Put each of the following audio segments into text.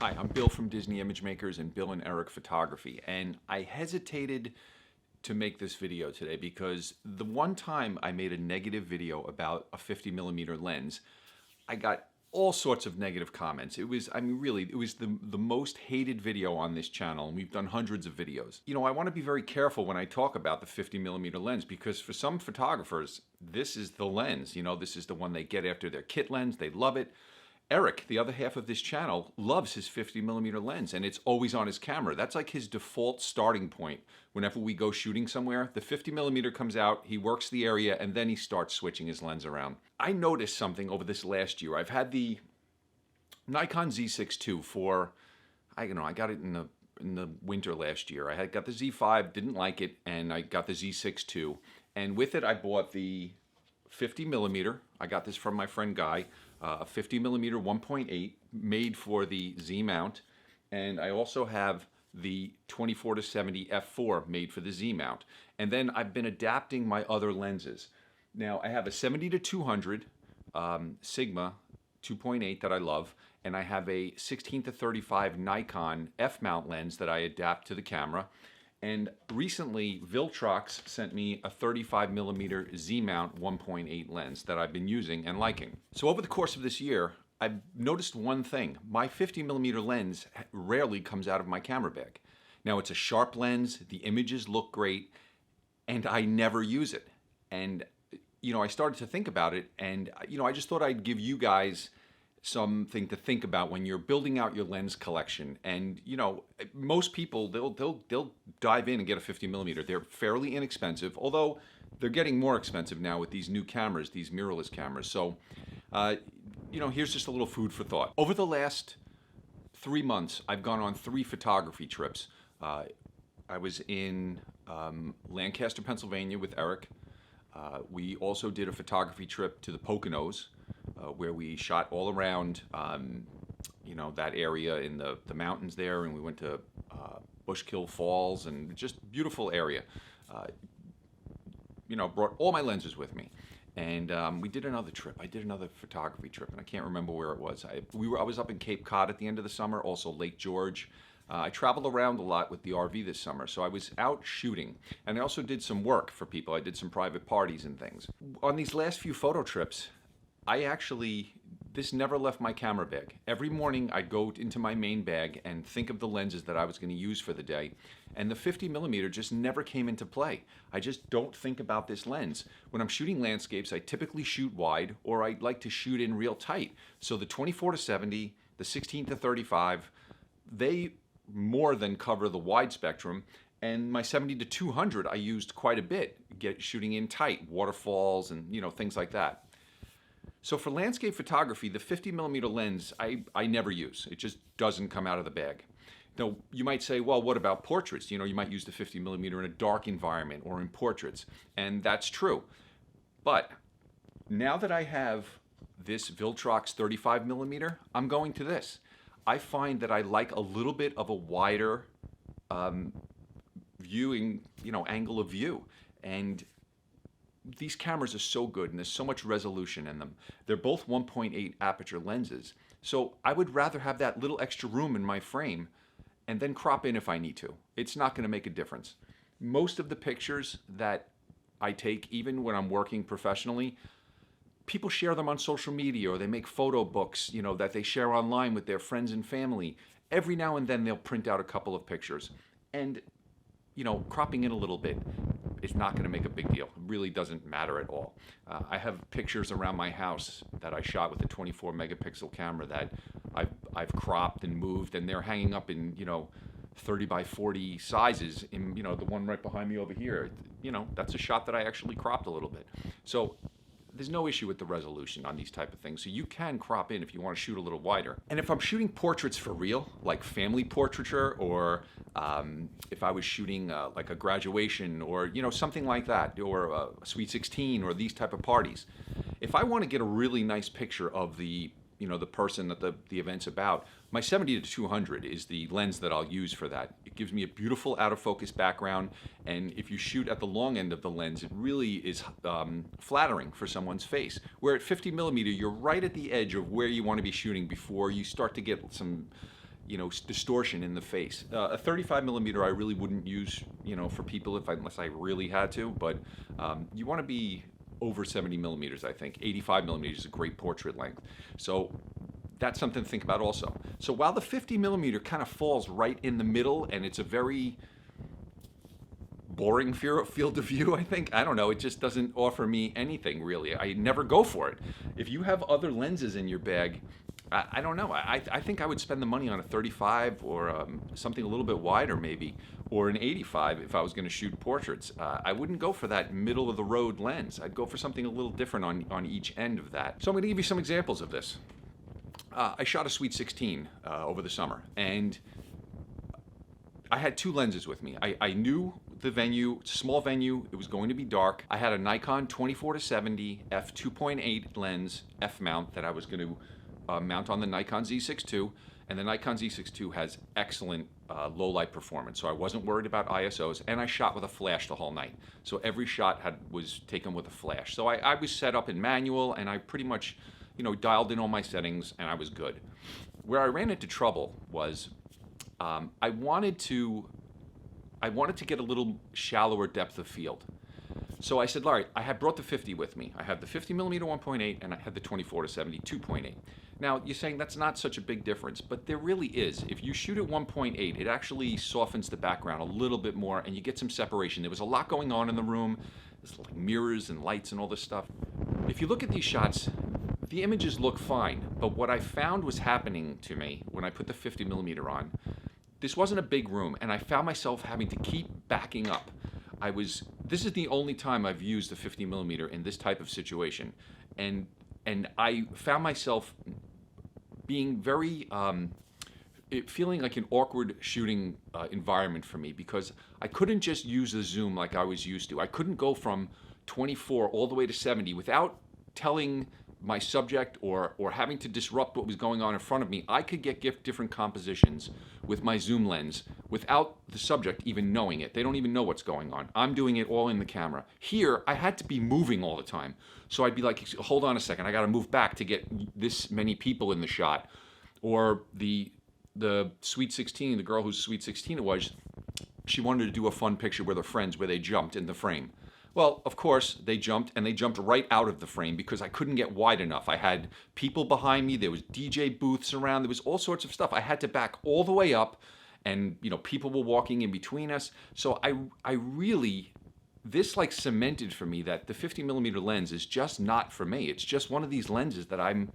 Hi, I'm Bill from Disney Image Makers and Bill and Eric Photography, and I hesitated to make this video today because the one time I made a negative video about a 50mm lens, I got all sorts of negative comments. It was, really, it was the most hated video on this channel, and we've done hundreds of videos. You know, I want to be very careful when I talk about the 50mm lens because for some photographers, this is the lens. You know, this is the one they get after their kit lens. They love it. Eric, the other half of this channel, loves his 50mm lens, and it's always on his camera. That's like his default starting point. Whenever we go shooting somewhere, the 50mm comes out, he works the area, and then he starts switching his lens around. I noticed something over this last year. I've had the Nikon Z6 II for, I don't know, I got it in the winter last year. I had got the Z5, didn't like it, and I got the Z6 II. And with it, I bought the 50mm. I got this from my friend Guy. A 50mm 1.8 made for the Z mount, and I also have the 24-70 f4 made for the Z mount. And then I've been adapting my other lenses. Now I have a 70-200 Sigma 2.8 that I love, and I have a 16-35 Nikon f mount lens that I adapt to the camera. And recently, Viltrox sent me a 35mm Z-mount 1.8 lens that I've been using and liking. So over the course of this year, I've noticed one thing. My 50mm lens rarely comes out of my camera bag. Now, it's a sharp lens, the images look great, and I never use it. And, you know, I started to think about it, and, you know, I just thought I'd give you guys something to think about when you're building out your lens collection. And you know, most people they'll dive in and get a 50mm. They're fairly inexpensive, although they're getting more expensive now with these new cameras, these mirrorless cameras. So you know, here's just a little food for thought. Over the last 3 months, I've gone on 3 photography trips. I was in Lancaster, Pennsylvania with Eric. We also did a photography trip to the Poconos, where we shot all around, you know, that area in the mountains there, and we went to Bushkill Falls, and just beautiful area. You know, brought all my lenses with me, and we did another trip. I did another photography trip, and I can't remember where it was. I was up in Cape Cod at the end of the summer, also Lake George. I traveled around a lot with the RV this summer, so I was out shooting. And I also did some work for people. I did some private parties and things. On these last few photo trips, this never left my camera bag. Every morning I'd go into my main bag and think of the lenses that I was going to use for the day. And the 50mm just never came into play. I just don't think about this lens. When I'm shooting landscapes, I typically shoot wide, or I like to shoot in real tight. So the 24-70, the 16-35, they more than cover the wide spectrum, and my 70-200 I used quite a bit, shooting in tight, waterfalls and, you know, things like that. So for landscape photography, the 50mm lens I never use. It just doesn't come out of the bag. Now, you might say, well, what about portraits? You know, you might use the 50mm in a dark environment or in portraits, and that's true. But now that I have this Viltrox 35mm, I'm going to this. I find that I like a little bit of a wider viewing, you know, angle of view. And these cameras are so good, and there's so much resolution in them. They're both 1.8 aperture lenses. So I would rather have that little extra room in my frame and then crop in if I need to. It's not going to make a difference. Most of the pictures that I take, even when I'm working professionally, people share them on social media, or they make photo books, you know, that they share online with their friends and family. Every now and then they'll print out a couple of pictures. And, you know, cropping in a little bit is not going to make a big deal. It really doesn't matter at all. I have pictures around my house that I shot with a 24 megapixel camera that I've cropped and moved, and they're hanging up in, you know, 30 by 40 sizes. In, you know, the one right behind me over here, you know, that's a shot that I actually cropped a little bit. So there's no issue with the resolution on these type of things. So you can crop in if you want to shoot a little wider. And if I'm shooting portraits for real, like family portraiture, or if I was shooting like a graduation, or, you know, something like that, or a Sweet 16, or these type of parties, if I want to get a really nice picture of the, you know, the person that the event's about, my 70-200 is the lens that I'll use for that. It gives me a beautiful out of focus background, and if you shoot at the long end of the lens, it really is flattering for someone's face. Where at 50mm, you're right at the edge of where you want to be shooting before you start to get some distortion in the face. A 35 millimeter I really wouldn't use, for people unless I really had to. But you want to be over 70 millimeters, I think. 85 millimeters is a great portrait length. So that's something to think about also. So while the 50 millimeter kind of falls right in the middle, and it's a very boring field of view, I think. I don't know. It just doesn't offer me anything, really. I never go for it. If you have other lenses in your bag, I don't know. I think I would spend the money on a 35 or something a little bit wider maybe, or an 85 if I was going to shoot portraits. I wouldn't go for that middle of the road lens. I'd go for something a little different on each end of that. So I'm going to give you some examples of this. I shot a Sweet 16 over the summer, and I had two lenses with me. I knew the venue, it's a small venue, it was going to be dark. I had a Nikon 24-70 f2.8 lens f-mount that I was going to mount on the Nikon Z6 II, and the Nikon Z6 II has excellent low light performance, so I wasn't worried about ISOs, and I shot with a flash the whole night. So every shot was taken with a flash. So I was set up in manual, and I pretty much dialed in all my settings, and I was good. Where I ran into trouble was I wanted to get a little shallower depth of field. So I said, all right, I had brought the 50 with me. I had the 50 millimeter 1.8 and I had the 24-70 2.8. Now you're saying that's not such a big difference, but there really is. If you shoot at 1.8, it actually softens the background a little bit more and you get some separation. There was a lot going on in the room. There's like mirrors and lights and all this stuff. If you look at these shots, the images look fine, but what I found was happening to me when I put the 50 millimeter on, this wasn't a big room, and I found myself having to keep backing up. This is the only time I've used the 50 millimeter in this type of situation, and I found myself being very, feeling like an awkward shooting environment for me, because I couldn't just use the zoom like I was used to. I couldn't go from 24 all the way to 70 without telling my subject or having to disrupt what was going on in front of me. I could get different compositions with my zoom lens without the subject even knowing it. They don't even know what's going on. I'm doing it all in the camera. Here, I had to be moving all the time. So I'd be like, hold on a second, I gotta move back to get this many people in the shot. Or the Sweet 16, the girl whose Sweet 16 it was, she wanted to do a fun picture with her friends where they jumped in the frame. Well, of course, they jumped, and they jumped right out of the frame because I couldn't get wide enough. I had people behind me, there was DJ booths around, there was all sorts of stuff. I had to back all the way up, and people were walking in between us. So I really, this like cemented for me that the 50 millimeter lens is just not for me. It's just one of these lenses that I'm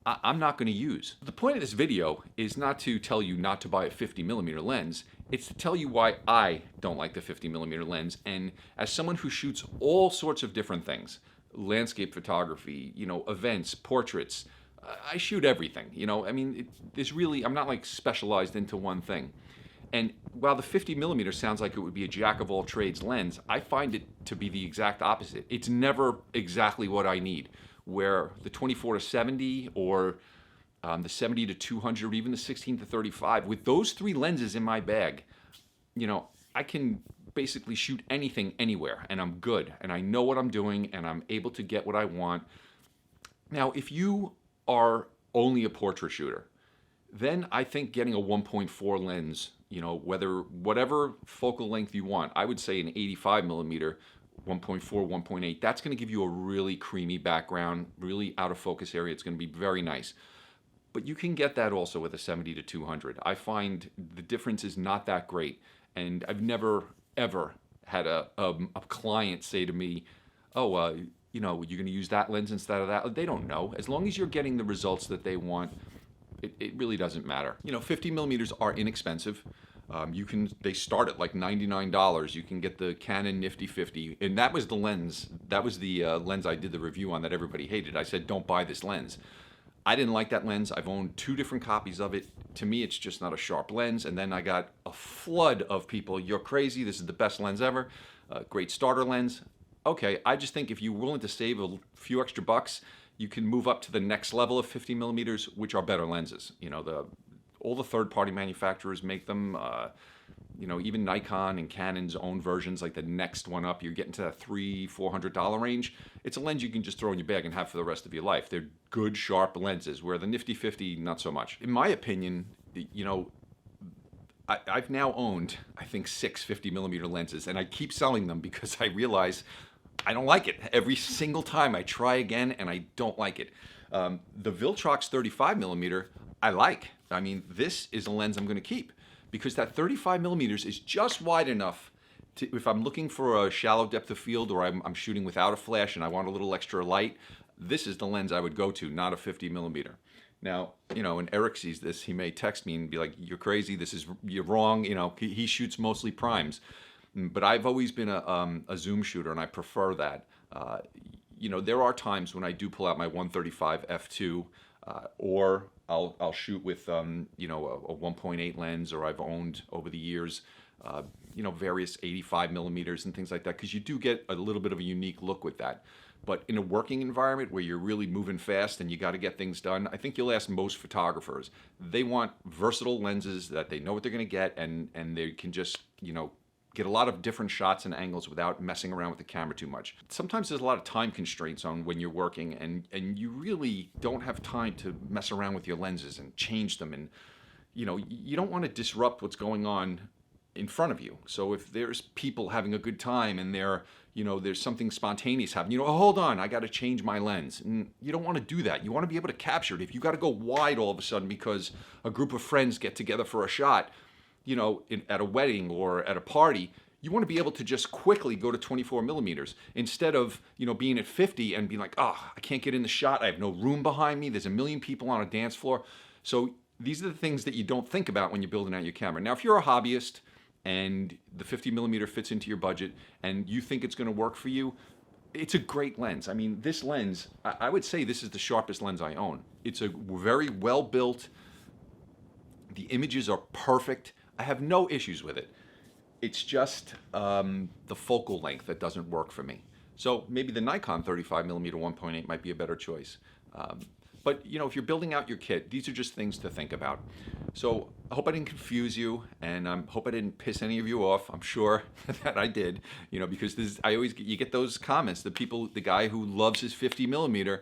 not going to use. The point of this video is not to tell you not to buy a 50 millimeter lens. It's to tell you why I don't like the 50 millimeter lens. And as someone who shoots all sorts of different things, landscape photography, events, portraits, I shoot everything. I mean, I'm not like specialized into one thing. And while the 50 millimeter sounds like it would be a jack of all trades lens, I find it to be the exact opposite. It's never exactly what I need. Where the 24-70 or the 70-200 or even the 16-35, with those three lenses in my bag, I can basically shoot anything anywhere, and I'm good, and I know what I'm doing, and I'm able to get what I want. Now, if you are only a portrait shooter, then I think getting a 1.4 lens, whatever focal length you want, I would say an 85 millimeter 1.4, 1.8, that's going to give you a really creamy background, really out of focus area. It's going to be very nice. But you can get that also with a 70-200. I find the difference is not that great. And I've never, ever had a client say to me, oh, you're going to use that lens instead of that. They don't know. As long as you're getting the results that they want, it really doesn't matter. 50 millimeters are inexpensive. They start at like $99. You can get the Canon Nifty 50, and that was the lens. That was the lens I did the review on that everybody hated. I said, don't buy this lens. I didn't like that lens. I've owned 2 different copies of it. To me, it's just not a sharp lens. And then I got a flood of people. You're crazy. This is the best lens ever. Great starter lens. Okay, I just think if you're willing to save a few extra bucks, you can move up to the next level of 50 millimeters, which are better lenses. All the third-party manufacturers make them. Even Nikon and Canon's own versions, like the next one up, you're getting to that $300-400 range. It's a lens you can just throw in your bag and have for the rest of your life. They're good, sharp lenses, where the Nifty 50, not so much. In my opinion, you know, I've now owned, I think, 6 50mm lenses, and I keep selling them because I realize I don't like it. Every single time I try again, and I don't like it. The Viltrox 35mm, I like. I mean, this is a lens I'm going to keep because that 35mm is just wide enough to, if I'm looking for a shallow depth of field or I'm shooting without a flash and I want a little extra light, this is the lens I would go to, not a 50mm. Now, you know, when Eric sees this, he may text me and be like, "You're crazy. You're wrong." You know, he shoots mostly primes, but I've always been a zoom shooter, and I prefer that. You know, there are times when I do pull out my 135 f2, or I'll shoot with you know, a 1.8 lens, or I've owned over the years, you know, various 85mm and things like that, because you do get a little bit of a unique look with that. But in a working environment where you're really moving fast and you got to get things done, I think you'll ask most photographers. They want versatile lenses that they know what they're going to get, and they can just, you know, get a lot of different shots and angles without messing around with the camera too much. Sometimes there's a lot of time constraints on when you're working, and you really don't have time to mess around with your lenses and change them. And, you know, you don't want to disrupt what's going on in front of you. So if there's people having a good time and you know, there's something spontaneous happening, you know, oh, hold on, I got to change my lens. And you don't want to do that. You want to be able to capture it. If you got to go wide all of a sudden because a group of friends get together for a shot, you know, at a wedding or at a party, you want to be able to just quickly go to 24mm instead of, you know, being at 50 and being like, oh, I can't get in the shot. I have no room behind me. There's a million people on a dance floor. So these are the things that you don't think about when you're building out your camera. Now, if you're a hobbyist and the 50mm fits into your budget and you think it's going to work for you, it's a great lens. I mean, this lens, I would say this is the sharpest lens I own. It's a very well built. The images are perfect. I have no issues with it. It's just the focal length that doesn't work for me. So maybe the Nikon 35mm 1.8 might be a better choice. But, you know, if you're building out your kit, these are just things to think about. So I hope I didn't confuse you, and I hope I didn't piss any of you off. I'm sure that I did, you know, because you get those comments, the guy who loves his 50mm,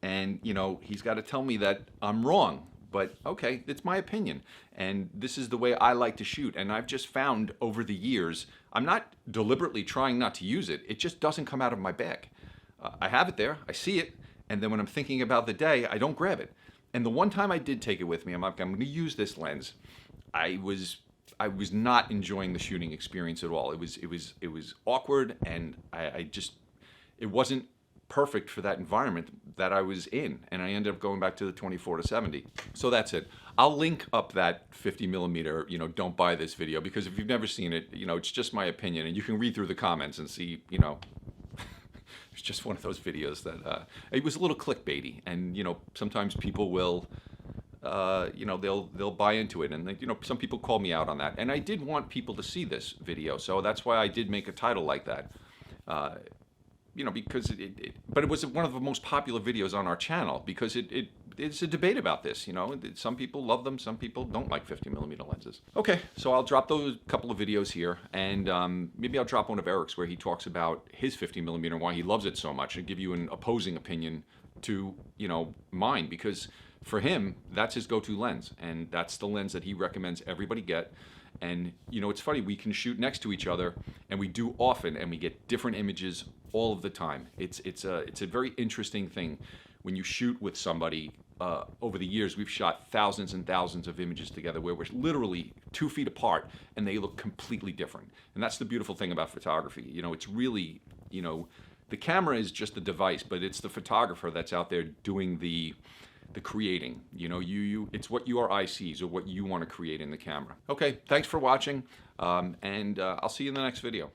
and, you know, he's got to tell me that I'm wrong. But okay, it's my opinion, and this is the way I like to shoot. And I've just found over the years, I'm not deliberately trying not to use it. It just doesn't come out of my bag. I have it there, I see it, and then when I'm thinking about the day, I don't grab it. And the one time I did take it with me, I'm like, I'm going to use this lens. I was not enjoying the shooting experience at all. It was awkward, and it wasn't perfect for that environment that I was in, and I ended up going back to the 24 to 70. So that's it. I'll link up that 50mm, you know, don't buy this video, because if you've never seen it, you know, it's just my opinion, and you can read through the comments and see, you know, it's just one of those videos that it was a little clickbaity, and, you know, sometimes people will you know, they'll buy into it, and you know, some people call me out on that, and I did want people to see this video, so that's why I did make a title like that. You know, because but it was one of the most popular videos on our channel because it's a debate about this. You know, some people love them, some people don't like 50mm lenses. Okay, so I'll drop those couple of videos here, and maybe I'll drop one of Eric's where he talks about his 50mm and why he loves it so much, and give you an opposing opinion to, you know, mine, because for him, that's his go-to lens, and that's the lens that he recommends everybody get. And, you know, it's funny, we can shoot next to each other, and we do often, and we get different images all of the time. It's a very interesting thing when you shoot with somebody. Over the years, we've shot thousands and thousands of images together where we're literally 2 feet apart, and they look completely different. And that's the beautiful thing about photography. You know, it's really, you know, the camera is just the device, but it's the photographer that's out there doing the creating. You know, it's what your eye sees or what you want to create in the camera. Okay, thanks for watching, and I'll see you in the next video.